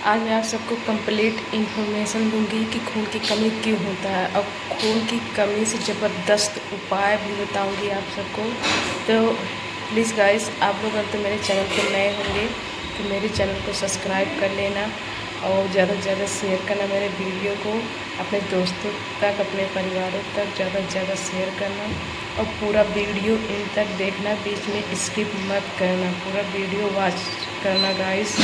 आज मैं आप सबको कंप्लीट इन्फॉर्मेशन दूंगी कि खून की कमी क्यों होता है और खून की कमी से ज़बरदस्त उपाय भी बताऊंगी आप सबको। तो प्लीज़ गाइस, आप लोग अगर तो मेरे चैनल पर नए होंगे तो मेरे चैनल को सब्सक्राइब कर लेना और ज़्यादा से ज़्यादा शेयर करना मेरे वीडियो को अपने दोस्तों तक, अपने परिवारों तक ज़्यादा से ज़्यादा शेयर करना और पूरा वीडियो इन तक देखना, बीच में स्किप मत करना, पूरा वीडियो वॉच करना गाइस।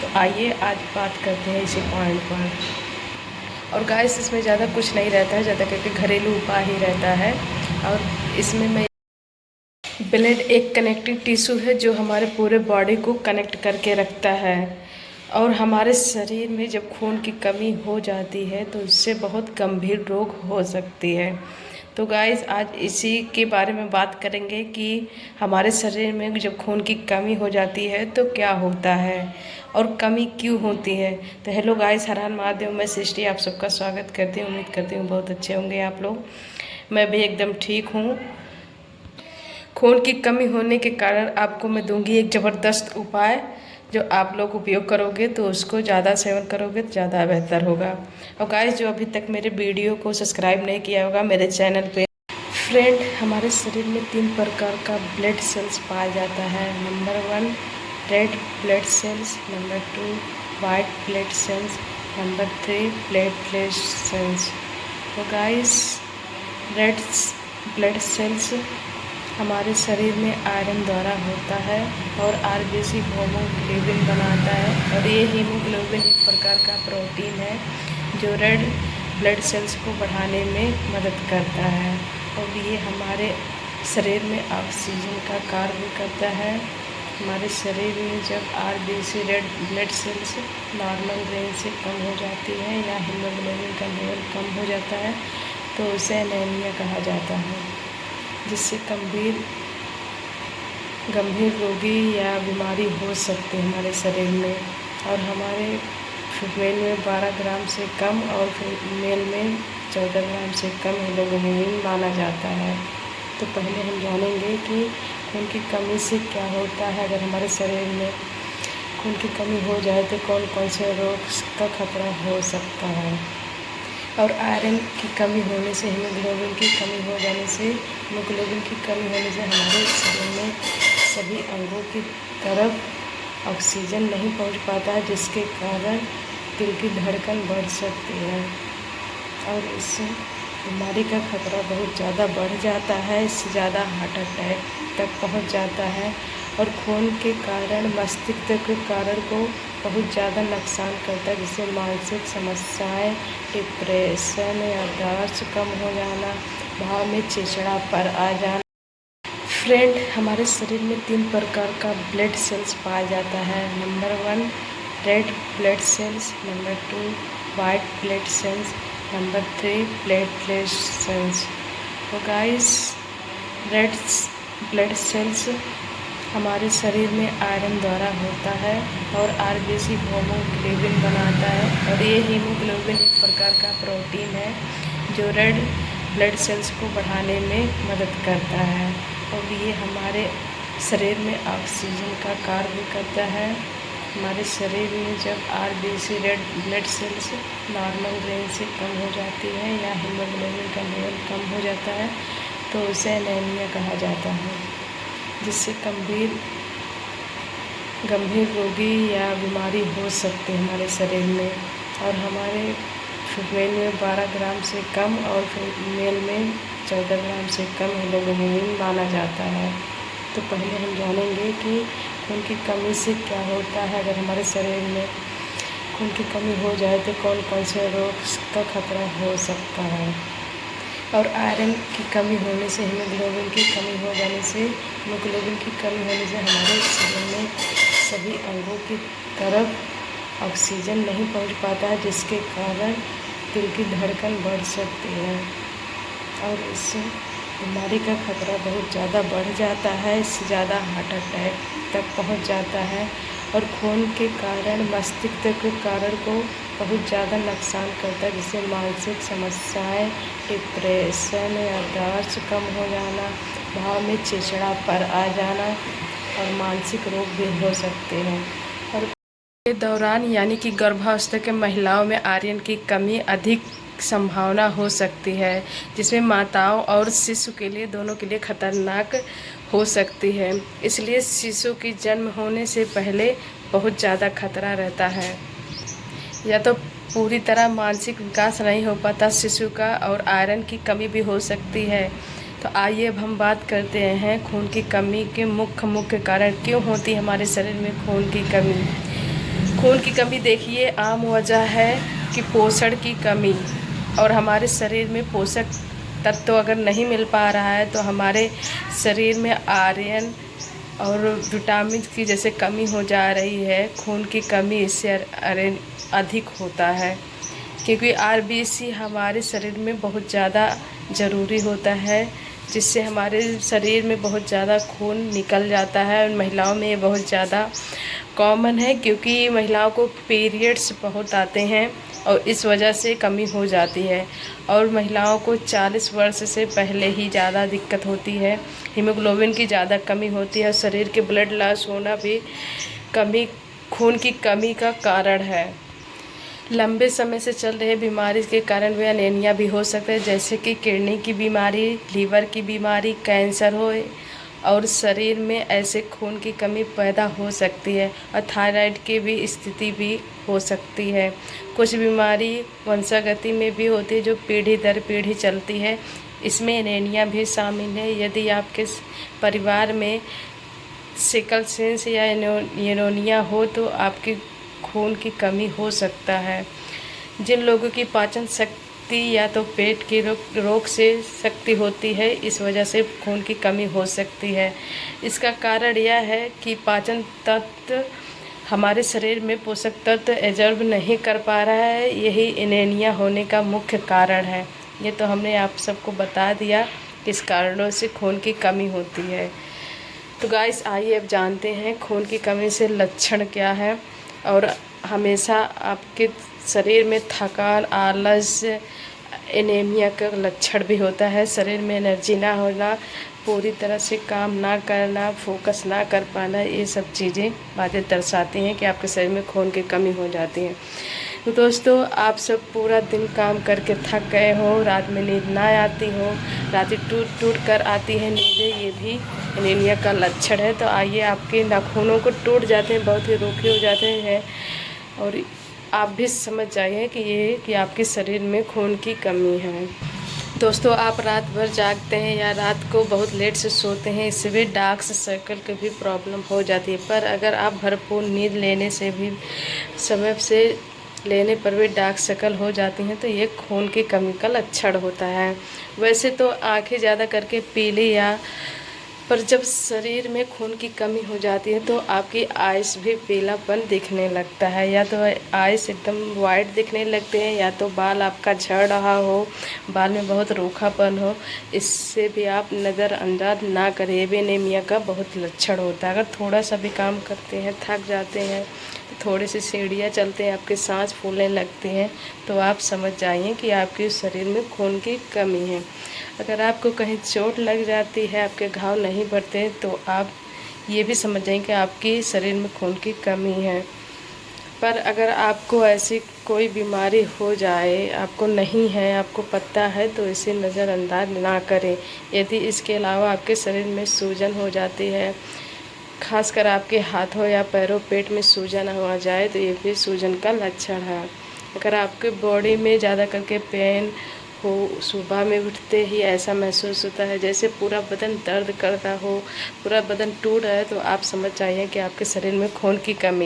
तो आइए आज बात करते हैं इसी पॉइंट पर। और गाइस इसमें ज़्यादा कुछ नहीं रहता है, ज़्यादा करके घरेलू उपाय ही रहता है। और इसमें मैं ब्लड एक कनेक्टिव टिश्यू है जो हमारे पूरे बॉडी को कनेक्ट करके रखता है। और हमारे शरीर में जब खून की कमी हो जाती है तो इससे बहुत गंभीर रोग हो सकती है। तो गाइस आज इसी के बारे में बात करेंगे कि हमारे शरीर में जब खून की कमी हो जाती है तो क्या होता है और कमी क्यों होती है। तो हेलो गाइस, हर हर महादेव, मैं सृष्टि आप सबका स्वागत करती हूँ। उम्मीद करती हूँ बहुत अच्छे होंगे आप लोग। मैं भी एकदम ठीक हूँ। खून की कमी होने के कारण आपको मैं दूंगी एक ज़बरदस्त उपाय, जो आप लोग उपयोग करोगे तो उसको ज़्यादा सेवन करोगे तो ज़्यादा बेहतर होगा। और गाइस, जो अभी तक मेरे वीडियो को सब्सक्राइब नहीं किया होगा मेरे चैनल पे, फ्रेंड, हमारे शरीर में 3 प्रकार का ब्लड सेल्स पाया जाता है। Number 1 red blood cells, number 2 white blood cells, number 3 platelet cells. तो गाइस, रेड ब्लड सेल्स हमारे शरीर में आयरन द्वारा होता है और आरबीसी हीमोग्लोबिन बनाता है। और ये हीमोग्लोबिन एक प्रकार का प्रोटीन है जो रेड ब्लड सेल्स को बढ़ाने में मदद करता है। और ये हमारे शरीर में ऑक्सीजन का कार्य भी करता है। हमारे शरीर में जब RBC red blood sales normal range से कम हो जाती है या हीमोग्लोबिन का लेवल कम हो जाता है तो उसे एनीमिया कहा जाता है, जिससे गंभीर रोगी या बीमारी हो सकती है हमारे शरीर में। और हमारे फीमेल में 12 ग्राम से कम और फीमेल में 14 ग्राम से कम हीमोग्लोबिन माना जाता है। तो पहले हम जानेंगे कि खून की कमी से क्या होता है। अगर हमारे शरीर में खून की कमी हो जाए तो कौन कौन से रोग का खतरा हो सकता है। और आयरन की कमी होने से, हीमोग्लोबिन की कमी हो जाने से, हीमोग्लोबिन की कमी होने से हमारे शरीर में सभी अंगों की तरफ ऑक्सीजन नहीं पहुंच पाता है, जिसके कारण दिल की धड़कन बढ़ सकती है और इससे बीमारी का खतरा बहुत ज़्यादा बढ़ जाता है। इससे ज़्यादा हार्ट अटैक तक पहुंच जाता है। और खून के कारण मस्तिष्क के कारण को बहुत ज़्यादा नुकसान करता है, जिससे मानसिक समस्याएं, डिप्रेशन, याददाश्त कम हो जाना, भाव में चिड़चिड़ापन आ जाना। फ्रेंड, हमारे शरीर में 3 प्रकार का ब्लड सेल्स पाया जाता है। Number 1 red blood cells, number 2 white blood cells, number 3 platelet cells. तो गाइस, रेड ब्लड सेल्स हमारे शरीर में आयरन द्वारा होता है और आरबीसी हीमोग्लोबिन बनाता है। और ये हीमोग्लोबिन एक प्रकार का प्रोटीन है जो रेड ब्लड सेल्स को बढ़ाने में मदद करता है। और ये हमारे शरीर में ऑक्सीजन का कार्य भी करता है। हमारे शरीर में जब RBC red blood sales normal range से कम हो जाती है या हीमोग्लोबिन का लेवल कम हो जाता है तो उसे एनीमिया कहा जाता है, जिससे गंभीर रोगी या बीमारी हो सकती है हमारे शरीर में। और हमारे फीमेल में 12 ग्राम से कम और फीमेल में 14 ग्राम से कम हीमोग्लोबिन माना जाता है। तो पहले हम जानेंगे कि खून की कमी से क्या होता है। अगर हमारे शरीर में खून की कमी हो जाए तो कौन कौन से रोग का खतरा हो सकता है। और आयरन की कमी होने से, हीमोग्लोबिन की कमी हो जाने से, हीमोग्लोबिन की कमी होने से हमारे शरीर में सभी अंगों की तरफ ऑक्सीजन नहीं पहुंच पाता है, जिसके कारण दिल की धड़कन बढ़ सकती है और इससे बीमारी का खतरा बहुत ज़्यादा बढ़ जाता है। इससे ज़्यादा हार्ट अटैक तक पहुंच जाता है। और खून के कारण मस्तिष्क के कारण को बहुत ज़्यादा नुकसान करता है, जिससे मानसिक समस्याएं, डिप्रेशन, याददाश्त कम हो जाना, भाव में चिड़चिड़ापन आ जाना और मानसिक रोग भी हो सकते हैं। और के दौरान यानी कि गर्भावस्था के महिलाओं में आयरन की कमी अधिक संभावना हो सकती है, जिसमें माताओं और शिशु के लिए दोनों के लिए खतरनाक हो सकती है। इसलिए शिशु की जन्म होने से पहले बहुत ज़्यादा खतरा रहता है। या तो पूरी तरह मानसिक विकास नहीं हो पाता शिशु का, और आयरन की कमी भी हो सकती है। तो आइए अब हम बात करते हैं खून की कमी के मुख्य कारण क्यों होती है हमारे शरीर में खून की कमी। खून की कमी देखिए आम वजह है कि पोषण की कमी, और हमारे शरीर में पोषक तत्व तो अगर नहीं मिल पा रहा है तो हमारे शरीर में आयरन और विटामिन की जैसे कमी हो जा रही है। खून की कमी इससे आयरन अधिक होता है, क्योंकि आरबीसी हमारे शरीर में बहुत ज़्यादा ज़रूरी होता है, जिससे हमारे शरीर में बहुत ज़्यादा खून निकल जाता है। और महिलाओं में ये बहुत ज़्यादा कॉमन है, क्योंकि महिलाओं को पीरियड्स बहुत आते हैं और इस वजह से कमी हो जाती है। और महिलाओं को 40 वर्ष से पहले ही ज़्यादा दिक्कत होती है, हीमोग्लोबिन की ज़्यादा कमी होती है। और शरीर के ब्लड लॉस होना भी खून की कमी का कारण है। लंबे समय से चल रहे बीमारी के कारण भी एनीमिया भी हो सकता है, जैसे कि किडनी की बीमारी, लीवर की बीमारी, कैंसर हो, और शरीर में ऐसे खून की कमी पैदा हो सकती है। और थायराइड की भी स्थिति भी हो सकती है। कुछ बीमारी वंशागति में भी होती है जो पीढ़ी दर पीढ़ी चलती है, इसमें एनीमिया भी शामिल है। यदि आपके परिवार में सिकल सेल या एनीमिया हो तो आपकी खून की कमी हो सकता है। जिन लोगों की पाचन शक्ति या तो पेट के रोग से शक्ति होती है, इस वजह से खून की कमी हो सकती है। इसका कारण यह है कि पाचन तंत्र हमारे शरीर में पोषक तत्व एब्जॉर्ब नहीं कर पा रहा है, यही एनीमिया होने का मुख्य कारण है। ये तो हमने आप सबको बता दिया किस कारणों से खून की कमी होती है। तो गाइस आइए अब जानते हैं खून की कमी से लक्षण क्या है। और हमेशा आपके शरीर में थकान, आलस, एनीमिया का लक्षण भी होता है। शरीर में एनर्जी ना होना, पूरी तरह से काम ना करना, फोकस ना कर पाना, ये सब चीज़ें बातें दर्शाती हैं कि आपके शरीर में खून की कमी हो जाती है। तो दोस्तों, आप सब पूरा दिन काम करके थक गए हो, रात में नींद ना आती हो, रातें टूट कर आती है नींदें, ये भी एनीमिया का लक्षण है। तो आइए, आपके नाखूनों को टूट जाते हैं, बहुत ही रूखे हो जाते हैं, और आप भी समझ जाइए कि आपके शरीर में खून की कमी है। दोस्तों, आप रात भर जागते हैं या रात को बहुत लेट से सोते हैं, इससे भी डार्क सर्कल की भी प्रॉब्लम हो जाती है। पर अगर आप भरपूर नींद लेने से भी समय से लेने पर भी डार्क सर्कल हो जाती हैं, तो ये खून की कमी का लक्षण होता है। वैसे तो आंखें ज़्यादा करके पीली पर जब शरीर में खून की कमी हो जाती है तो आपकी आइस भी पीलापन दिखने लगता है, या तो आइस एकदम वाइट दिखने लगते हैं, या तो बाल आपका झड़ रहा हो, बाल में बहुत रूखापन हो, इससे भी आप नज़रअंदाज ना करें। ये भी एनीमिया का बहुत लक्षण होता है। अगर थोड़ा सा भी काम करते हैं, थक जाते हैं, थोड़ी सी सीढ़ियाँ चलते हैं, आपके सांस फूलने लगती हैं, तो आप समझ जाइए कि आपके शरीर में खून की कमी है। अगर आपको कहीं चोट लग जाती है, आपके घाव नहीं भरते, तो आप ये भी समझ जाइए कि आपके शरीर में खून की कमी है। पर अगर आपको ऐसी कोई बीमारी हो जाए, आपको नहीं है, आपको पता है, तो इसे नज़रअंदाज ना करें। यदि इसके अलावा आपके शरीर में सूजन हो जाती है, खासकर आपके हाथों या पैरों, पेट में सूजन हो जाए, तो ये भी सूजन का लक्षण है। अगर आपके बॉडी में ज़्यादा करके पेन हो, सुबह में उठते ही ऐसा महसूस होता है जैसे पूरा बदन दर्द करता हो, पूरा बदन टूट रहा है, तो आप समझ जाइए कि आपके शरीर में खून की कमी